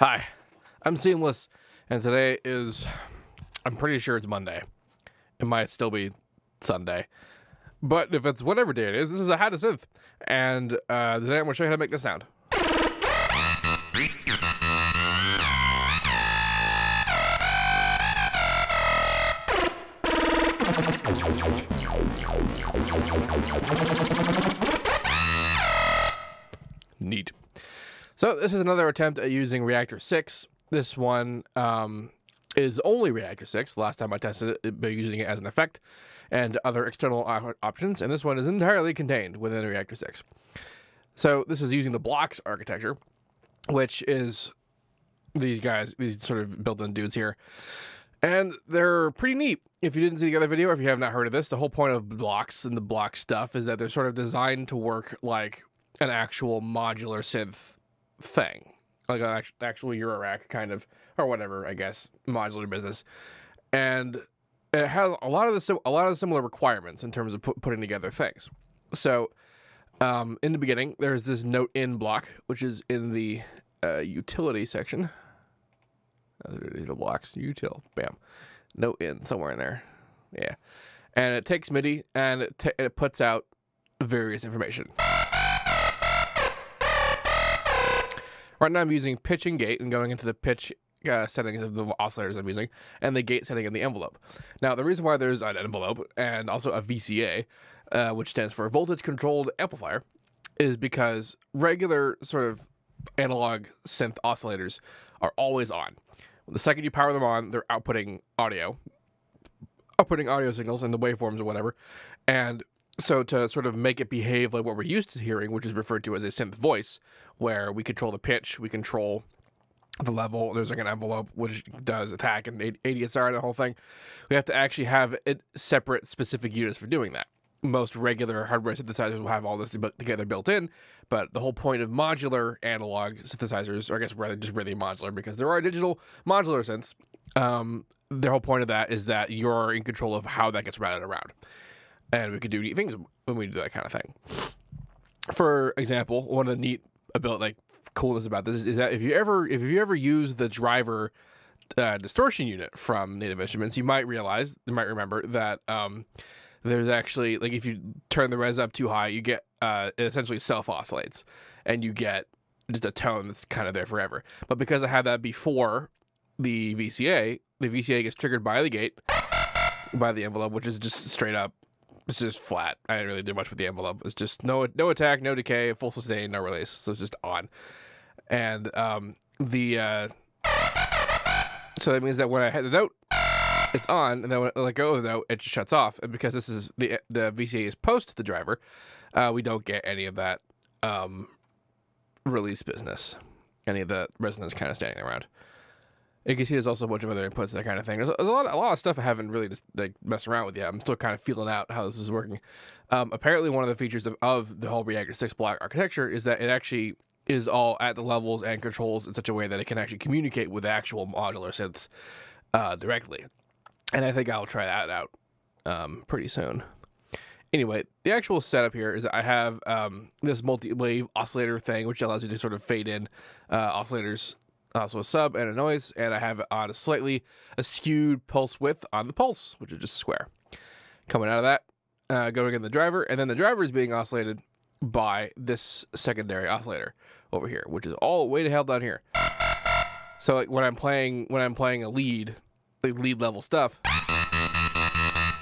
Hi, I'm Seamless, and today is, I'm pretty sure it's Monday. It might still be Sunday. But if it's whatever day it is, this is a How to Synth. And today I'm going to show you how to make this sound. Neat. So this is another attempt at using Reaktor 6. This one is only Reaktor 6. Last time I tested it, by using it as an effect and other external options, and this one is entirely contained within Reaktor 6. So this is using the blocks architecture, which is these guys, these sort of built-in dudes here. And they're pretty neat. If you didn't see the other video, or if you have not heard of this, the whole point of blocks and the block stuff is that they're sort of designed to work like an actual modular synth thing, like an actual Eurorack kind of, or whatever, I guess, modular business. And it has a lot of the similar requirements in terms of putting together things. So in the beginning, there's this note in block, which is in the utility section. These are blocks, util, bam, note in somewhere in there, yeah. And it takes MIDI and it puts out various information. Right now I'm using pitch and gate and going into the pitch settings of the oscillators I'm using and the gate setting in the envelope. Now the reason why there's an envelope and also a VCA, which stands for voltage controlled amplifier, is because regular sort of analog synth oscillators are always on. The second you power them on, they're outputting audio signals in the waveforms or whatever. And so to sort of make it behave like what we're used to hearing, which is referred to as a synth voice, where we control the pitch, we control the level, there's like an envelope which does attack and ADSR and the whole thing, we have to actually have it separate specific units for doing that. Most regular hardware synthesizers will have all this together built in, but the whole point of modular analog synthesizers, or I guess rather just really modular, because there are digital modular synths, the whole point of that is that you're in control of how that gets routed around. And we could do neat things when we do that kind of thing. For example, one of the neat coolness about this is that if you ever use the driver distortion unit from Native Instruments, you might remember that there's actually, like, if you turn the res up too high, you get it essentially self oscillates, and you get just a tone that's kind of there forever. But because I had that before the VCA gets triggered by the gate, by the envelope, which is just straight up. It's just flat. I didn't really do much with the envelope. It's just no attack, no decay, full sustain, no release. So it's just on. And so that means that when I hit the note, it's on, and then when I let go of the note, it just shuts off. And because this is the VCA is post the driver, we don't get any of that release business, any of the resonance kind of standing around. You can see there's also a bunch of other inputs, that kind of thing. There's a lot of stuff I haven't really just messed around with yet. I'm still kind of feeling out how this is working. Apparently, one of the features of the whole Reaktor 6 block architecture is that it actually is all at the levels and controls in such a way that it can actually communicate with actual modular synths directly. And I think I'll try that out pretty soon. Anyway, the actual setup here is that I have this multi-wave oscillator thing, which allows you to sort of fade in oscillators. Also a sub and a noise, and I have it on a slightly skewed pulse width on the pulse, which is just a square. Coming out of that, going in the driver, and then the driver is being oscillated by this secondary oscillator over here, which is all way to hell down here. So like when I'm playing a lead, like lead level stuff,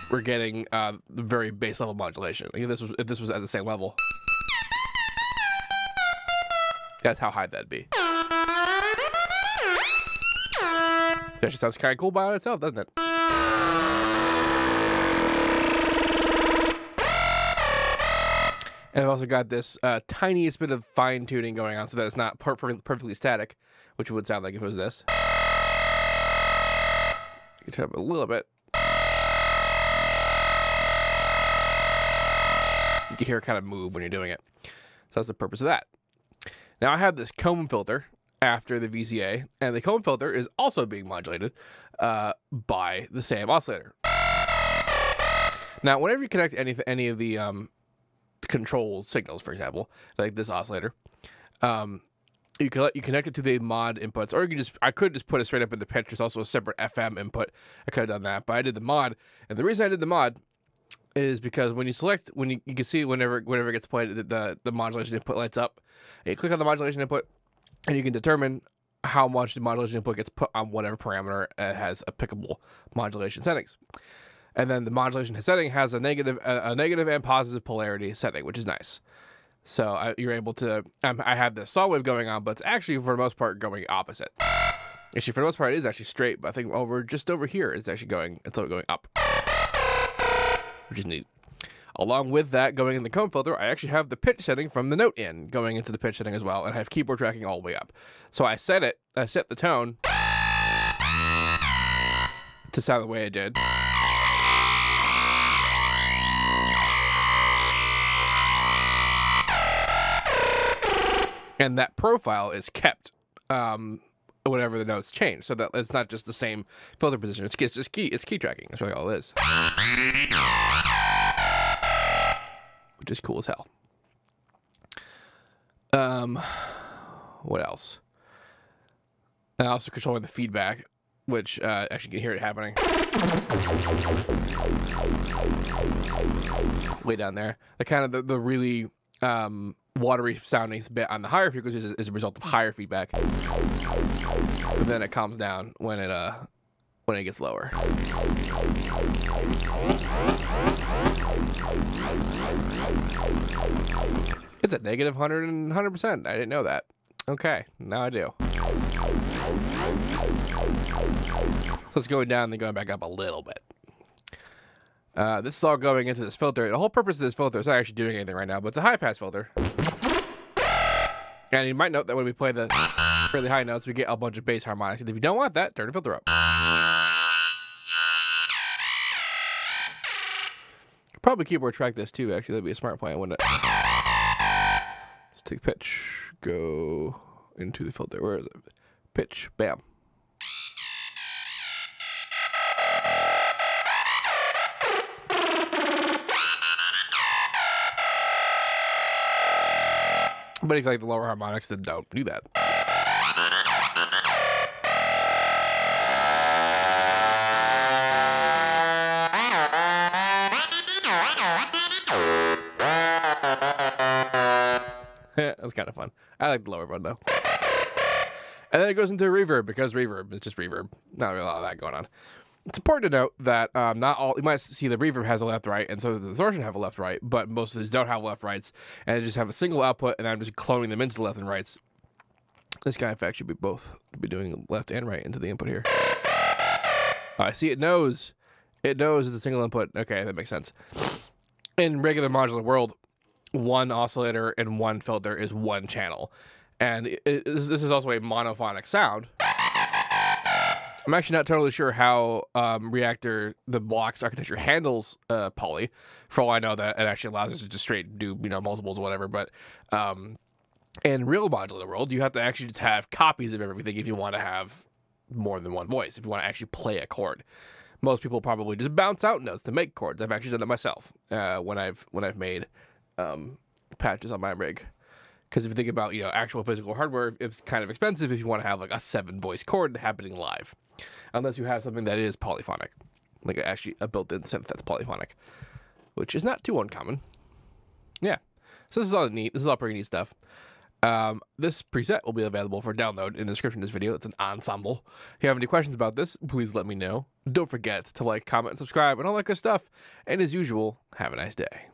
we're getting the very base level modulation. Like if this was at the same level, that's how high that'd be. That actually sounds kind of cool by itself, doesn't it? And I've also got this tiniest bit of fine-tuning going on so that it's not perfectly static, which would sound like if it was this. You turn up a little bit. You can hear it kind of move when you're doing it. So that's the purpose of that. Now I have this comb filter after the VCA, and the comb filter is also being modulated by the same oscillator. Now, whenever you connect any of the control signals, for example, like this oscillator, you connect it to the mod inputs, or I could just put it straight up in the pitch. There's also a separate FM input. I could have done that, but I did the mod, and the reason I did the mod is because when you select, you can see whenever it gets played, the modulation input lights up. And you click on the modulation input, and you can determine how much the modulation input gets put on whatever parameter has applicable modulation settings. And then the modulation setting has a negative and positive polarity setting, which is nice. So you're able to, I have the saw wave going on, but it's actually, for the most part, going opposite. Actually, for the most part, it is actually straight, but I think just over here, it's actually going up, which is neat. Along with that, going in the comb filter, I actually have the pitch setting from the note in going into the pitch setting as well, and I have keyboard tracking all the way up. So I set the tone to sound the way it did. And that profile is kept whenever the notes change, so that it's not just the same filter position. It's just key tracking. That's really all it is, which is cool as hell. What else? And also controlling the feedback, which actually you can hear it happening way down there. The kind of the really watery sounding bit on the higher frequencies is a result of higher feedback, but then it calms down when it gets lower. It's at negative 100%. I didn't know that. Okay, now I do. So it's going down and then going back up a little bit. This is all going into this filter. The whole purpose of this filter is not actually doing anything right now, but it's a high-pass filter. And you might note that when we play the really high notes, we get a bunch of bass harmonics. And if you don't want that, turn the filter up. Could probably keyboard track this too, actually. That'd be a smart plan, wouldn't it? Let's take pitch, go into the filter. Where is it? Pitch, bam. But if you like the lower harmonics, then don't do that. That's kind of fun. I like the lower one though. And then it goes into reverb, because reverb is just reverb. Not really a lot of that going on. It's important to note that not all, you might see the reverb has a left-right, and so does the distortion have a left-right, but most of these don't have left-rights, and they just have a single output, and I'm just cloning them into the left and rights. This guy, in fact, should be doing left and right into the input here. I see it knows. It knows it's a single input. Okay, that makes sense. In regular modular world, one oscillator and one filter is one channel, and this is also a monophonic sound. I'm actually not totally sure how Reaktor, the blocks architecture, handles poly. For all I know, that it actually allows us to just straight do, multiples or whatever. But in real modular world, you have to actually just have copies of everything if you want to have more than one voice, if you want to actually play a chord. Most people probably just bounce out notes to make chords. I've actually done that myself when I've made patches on my rig. Because if you think about, actual physical hardware, it's kind of expensive if you want to have like a 7-voice chord happening live. Unless you have something that is polyphonic. Like actually a built-in synth that's polyphonic. Which is not too uncommon. Yeah. So this is all neat. This is all pretty neat stuff. This preset will be available for download in the description of this video. It's an ensemble. If you have any questions about this, please let me know. Don't forget to like, comment, and subscribe, and all that good stuff. And as usual, have a nice day.